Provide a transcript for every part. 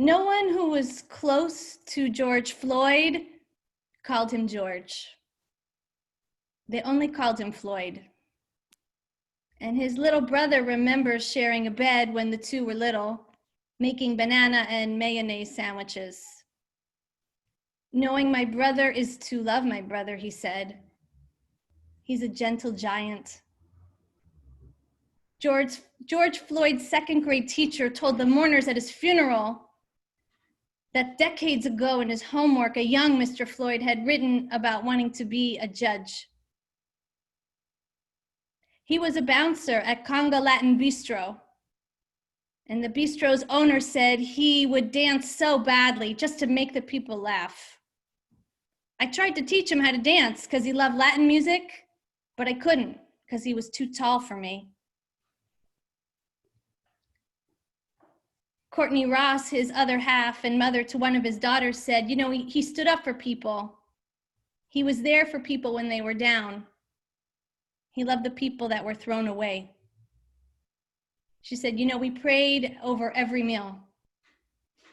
No one who was close to George Floyd called him George. They only called him Floyd. And his little brother remembers sharing a bed when the two were little, making banana and mayonnaise sandwiches. Knowing my brother is to love my brother, he said. He's a gentle giant. George Floyd's second grade teacher told the mourners at his funeral that decades ago in his homework, a young Mr. Floyd had written about wanting to be a judge. He was a bouncer at Conga Latin Bistro. And the bistro's owner said he would dance so badly just to make the people laugh. I tried to teach him how to dance because he loved Latin music, but I couldn't because he was too tall for me. Courtney Ross, his other half and mother to one of his daughters, said, you know, he stood up for people. He was there for people when they were down. He loved the people that were thrown away. She said, you know, we prayed over every meal.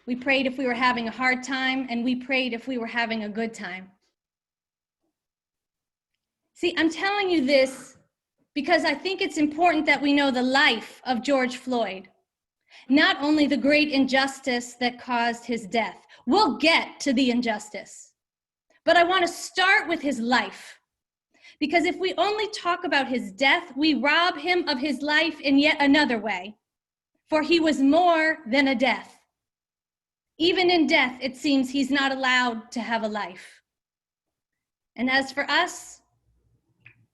We prayed if we were having a hard time, and we prayed if we were having a good time. See, I'm telling you this because I think it's important that we know the life of George Floyd, not only the great injustice that caused his death. We'll get to the injustice, but I want to start with his life. Because if we only talk about his death, we rob him of his life in yet another way. For he was more than a death. Even in death, it seems he's not allowed to have a life. And as for us,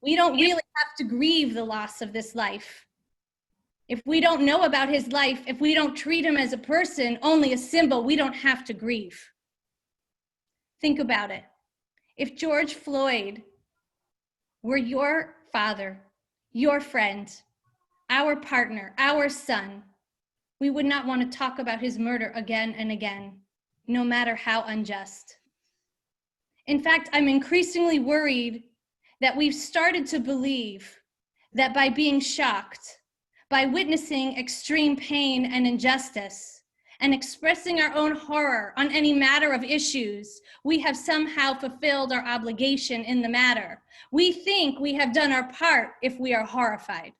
we don't really have to grieve the loss of this life. If we don't know about his life, if we don't treat him as a person, only a symbol, we don't have to grieve. Think about it. If George Floyd were your father, your friend, our partner, our son, we would not want to talk about his murder again and again, no matter how unjust. In fact, I'm increasingly worried that we've started to believe that by being shocked, by witnessing extreme pain and injustice, and expressing our own horror on any matter of issues, we have somehow fulfilled our obligation in the matter. We think we have done our part if we are horrified.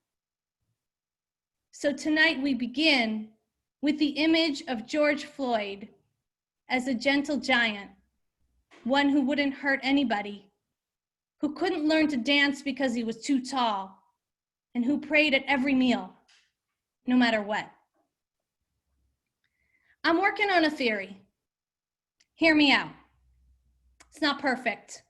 So tonight we begin with the image of George Floyd as a gentle giant, one who wouldn't hurt anybody, who couldn't learn to dance because he was too tall, and who prayed at every meal, no matter what. I'm working on a theory. Hear me out. It's not perfect,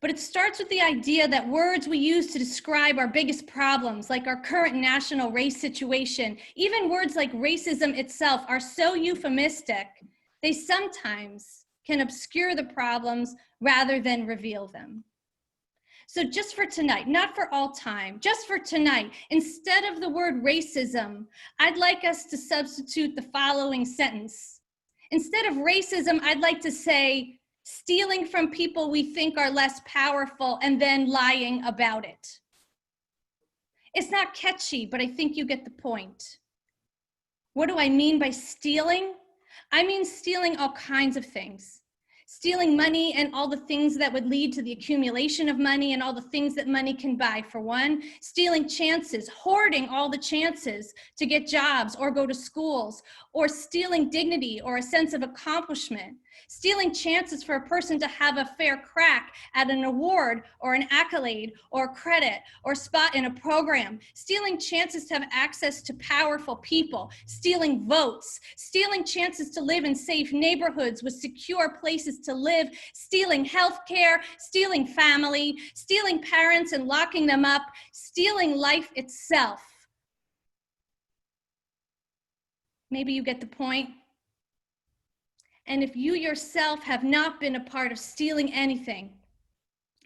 but it starts with the idea that words we use to describe our biggest problems, like our current national race situation, even words like racism itself, are so euphemistic, they sometimes can obscure the problems rather than reveal them. So just for tonight, not for all time, just for tonight, instead of the word racism, I'd like us to substitute the following sentence. Instead of racism, I'd like to say stealing from people we think are less powerful and then lying about it. It's not catchy, but I think you get the point. What do I mean by stealing? I mean stealing all kinds of things. Stealing money and all the things that would lead to the accumulation of money and all the things that money can buy, for one. Stealing chances, hoarding all the chances to get jobs or go to schools, or stealing dignity or a sense of accomplishment. Stealing chances for a person to have a fair crack at an award or an accolade or credit or spot in a program. Stealing chances to have access to powerful people. Stealing votes. Stealing chances to live in safe neighborhoods with secure places to live. Stealing healthcare. Stealing family. Stealing parents and locking them up. Stealing life itself. Maybe you get the point. And if you yourself have not been a part of stealing anything,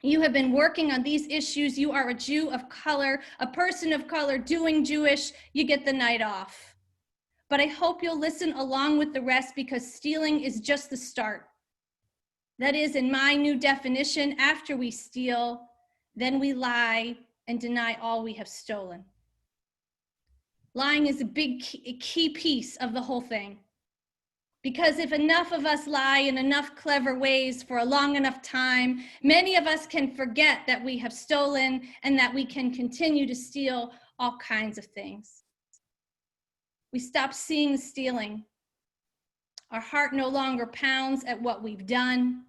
you have been working on these issues, you are a Jew of color, a person of color doing Jewish, you get the night off. But I hope you'll listen along with the rest, because stealing is just the start. That is, in my new definition, after we steal, then we lie and deny all we have stolen. Lying is a big key piece of the whole thing, Because if enough of us lie in enough clever ways for a long enough time, many of us can forget that we have stolen and that we can continue to steal all kinds of things. We stop seeing the stealing. Our heart no longer pounds at what we've done.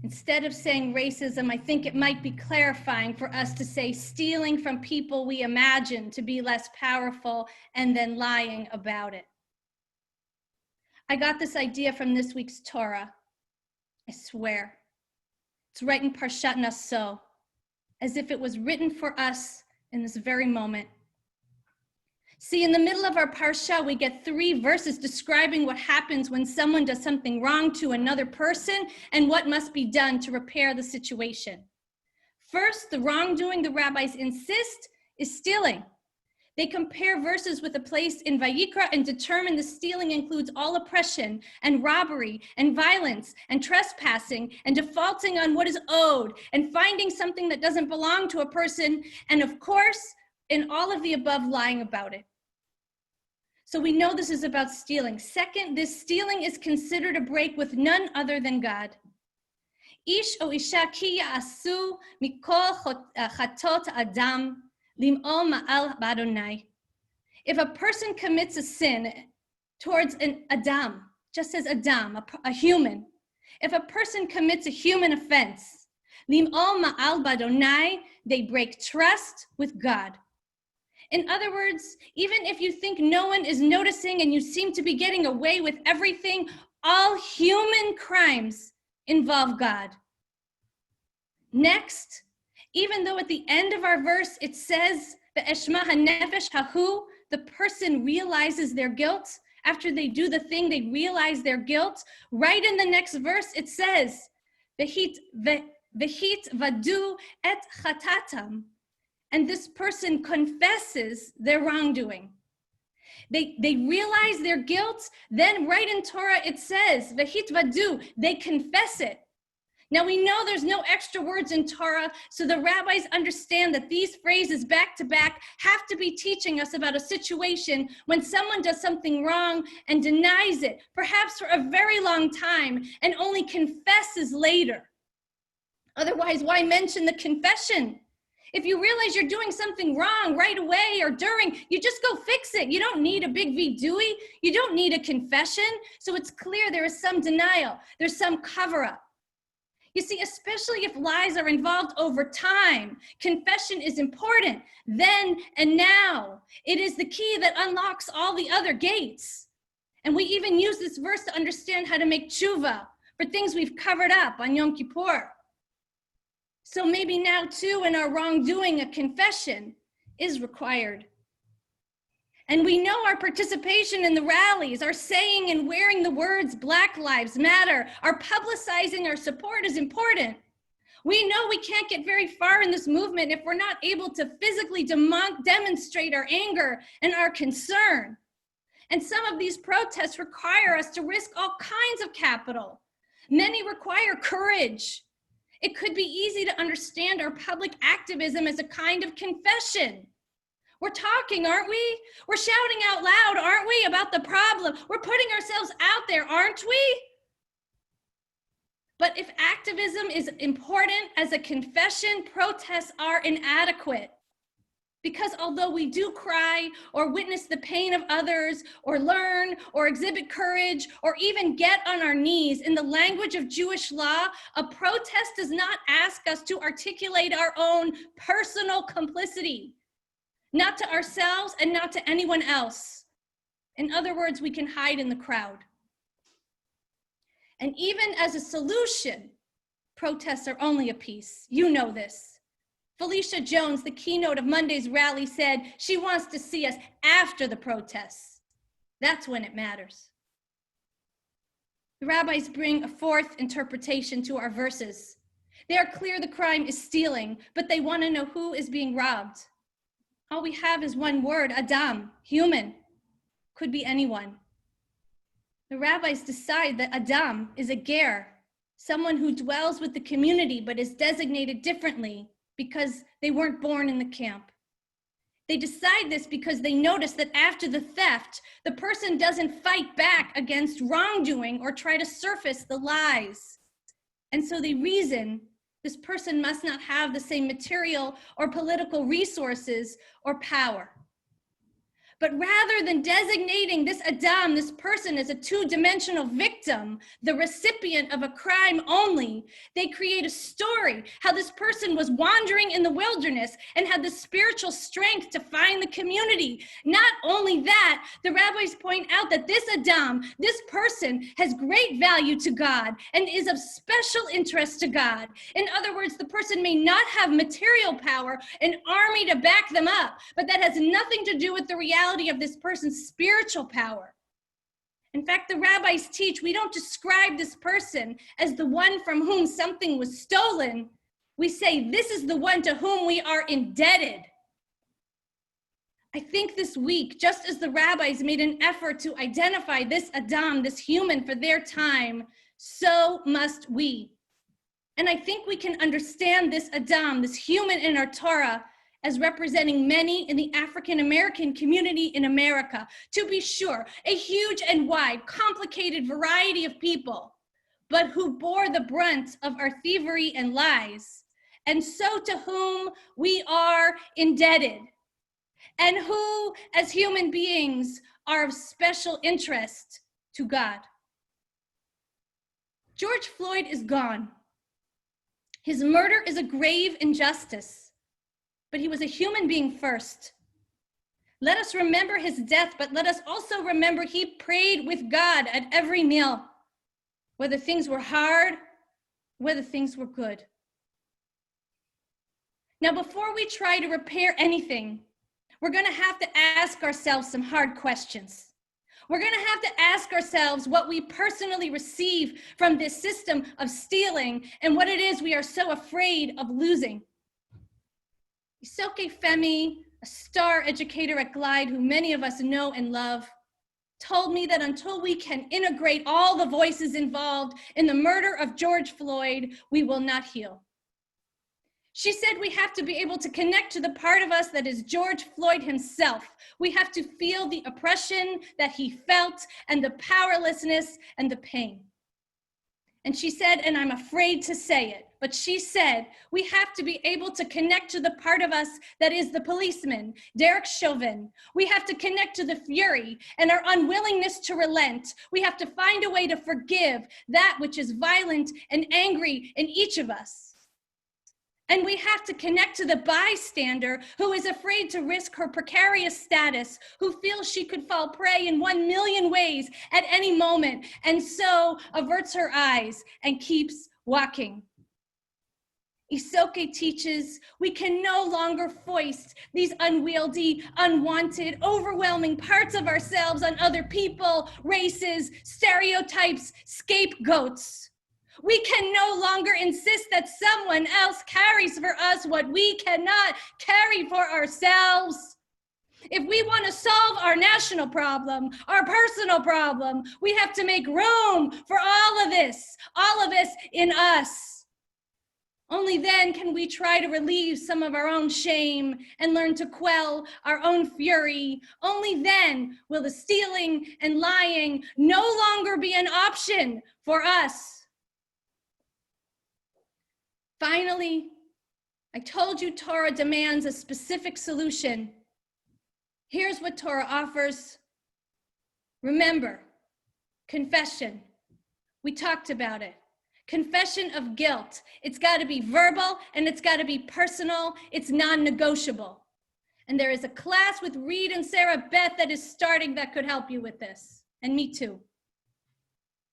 Instead of saying racism, I think it might be clarifying for us to say stealing from people we imagine to be less powerful and then lying about it. I got this idea from this week's Torah. I swear. It's right in Parashat Nasso, as if it was written for us in this very moment. See, in the middle of our parsha, we get 3 verses describing what happens when someone does something wrong to another person and what must be done to repair the situation. First, the wrongdoing the rabbis insist is stealing. They compare verses with a place in Vayikra and determine the stealing includes all oppression and robbery and violence and trespassing and defaulting on what is owed and finding something that doesn't belong to a person, and of course, in all of the above, lying about it. So we know this is about stealing. Second, this stealing is considered a break with none other than God. Ish o isha ki ya'asu mikol chatot adam lim'ol ma'al b'Adonai. If a person commits a sin towards an Adam, just as Adam, a human, if a person commits a human offense, lim'ol ma'al b'Adonai, they break trust with God. In other words, even if you think no one is noticing and you seem to be getting away with everything, all human crimes involve God. Next, even though at the end of our verse it says, "Ve'eshma hanefesh hahu," the person realizes their guilt. After they do the thing, they realize their guilt. Right in the next verse, it says, "Vehit vadu et chatatam." And this person confesses their wrongdoing. They realize their guilt. Then right in Torah, it says, "Vehit vadu," they confess it. Now we know there's no extra words in Torah, so the rabbis understand that these phrases back to back have to be teaching us about a situation when someone does something wrong and denies it, perhaps for a very long time, and only confesses later. Otherwise, why mention the confession? If you realize you're doing something wrong right away or during, you just go fix it. You don't need a big vidui. You don't need a confession. So it's clear there is some denial. There's some cover-up. You see, especially if lies are involved over time, confession is important. Then and now. It is the key that unlocks all the other gates. And we even use this verse to understand how to make tshuva for things we've covered up on Yom Kippur. So maybe now too, in our wrongdoing, a confession is required. And we know our participation in the rallies, our saying and wearing the words Black Lives Matter, our publicizing our support is important. We know we can't get very far in this movement if we're not able to physically demonstrate our anger and our concern. And some of these protests require us to risk all kinds of capital. Many require courage. It could be easy to understand our public activism as a kind of confession. We're talking, aren't we? We're shouting out loud, aren't we, about the problem? We're putting ourselves out there, aren't we? But if activism is important as a confession, protests are inadequate. Because although we do cry or witness the pain of others or learn or exhibit courage or even get on our knees, in the language of Jewish law, a protest does not ask us to articulate our own personal complicity, not to ourselves and not to anyone else. In other words, we can hide in the crowd. And even as a solution, protests are only a piece. You know this. Felicia Jones, the keynote of Monday's rally, said she wants to see us after the protests. That's when it matters. The rabbis bring a fourth interpretation to our verses. They are clear the crime is stealing, but they want to know who is being robbed. All we have is one word, Adam, human. Could be anyone. The rabbis decide that Adam is a ger, someone who dwells with the community but is designated differently because they weren't born in the camp. They decide this because they notice that after the theft, the person doesn't fight back against wrongdoing or try to surface the lies. And so they reason this person must not have the same material or political resources or power. But rather than designating this Adam, this person, as a two-dimensional victim, the recipient of a crime only, they create a story how this person was wandering in the wilderness and had the spiritual strength to find the community. Not only that, the rabbis point out that this Adam, this person, has great value to God and is of special interest to God. In other words, the person may not have material power, an army to back them up, but that has nothing to do with the reality of this person's spiritual power. In fact, the rabbis teach we don't describe this person as the one from whom something was stolen. We say this is the one to whom we are indebted. I think this week, just as the rabbis made an effort to identify this Adam, this human for their time, so must we. And I think we can understand this Adam, this human in our Torah, as representing many in the African American community in America. To be sure, a huge and wide, complicated variety of people, but who bore the brunt of our thievery and lies, and so to whom we are indebted, and who, as human beings, are of special interest to God. George Floyd is gone. His murder is a grave injustice. But he was a human being first. Let us remember his death, but let us also remember he prayed with God at every meal, whether things were hard, whether things were good. Now, before we try to repair anything, we're going to have to ask ourselves some hard questions. We're going to have to ask ourselves what we personally receive from this system of stealing and what it is we are so afraid of losing. Isoke Femi, a star educator at Glide, who many of us know and love, told me that until we can integrate all the voices involved in the murder of George Floyd, we will not heal. She said we have to be able to connect to the part of us that is George Floyd himself. We have to feel the oppression that he felt and the powerlessness and the pain. And she said, and I'm afraid to say it, but she said, we have to be able to connect to the part of us that is the policeman, Derek Chauvin. We have to connect to the fury and our unwillingness to relent. We have to find a way to forgive that which is violent and angry in each of us. And we have to connect to the bystander who is afraid to risk her precarious status, who feels she could fall prey in 1,000,000 ways at any moment, and so averts her eyes and keeps walking. Isoke teaches we can no longer foist these unwieldy, unwanted, overwhelming parts of ourselves on other people, races, stereotypes, scapegoats. We can no longer insist that someone else carries for us what we cannot carry for ourselves. If we want to solve our national problem, our personal problem, we have to make room for all of this in us. Only then can we try to relieve some of our own shame and learn to quell our own fury. Only then will the stealing and lying no longer be an option for us. Finally, I told you Torah demands a specific solution. Here's what Torah offers. Remember, confession. We talked about it. Confession of guilt. It's got to be verbal and it's got to be personal. It's non-negotiable. And there is a class with Reed and Sarah Beth that is starting that could help you with this. And me too.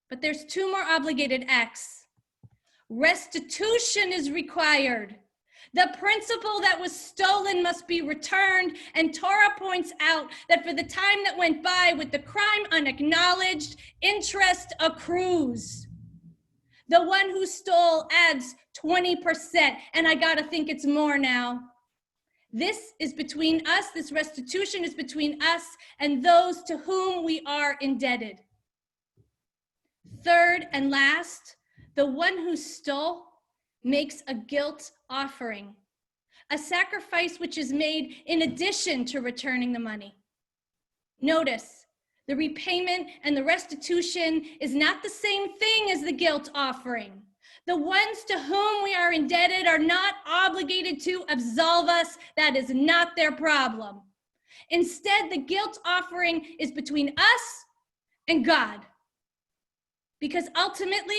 But there's 2 more obligated acts. Restitution is required. The principle that was stolen must be returned, and Torah points out that for the time that went by with the crime unacknowledged, interest accrues. The one who stole adds 20%, and I gotta think it's more now. This is between us, this restitution is between us and those to whom we are indebted. Third and last, the one who stole makes a guilt offering. a sacrifice which is made in addition to returning the money. Notice, the repayment and the restitution is not the same thing as the guilt offering. The ones to whom we are indebted are not obligated to absolve us. That is not their problem. Instead, the guilt offering is between us and God. Because ultimately,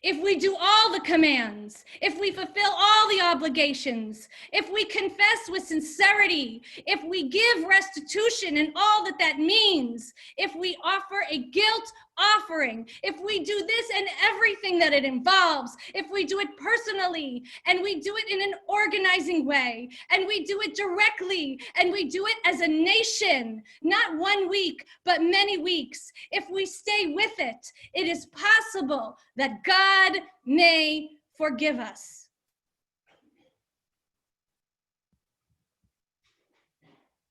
if we do all the commands, if we fulfill all the obligations, if we confess with sincerity, if we give restitution and all that that means, if we offer a guilt offering, if we do this and everything that it involves, if we do it personally and we do it in an organizing way and we do it directly and we do it as a nation, not 1 week, but many weeks, if we stay with it, it is possible that God may forgive us.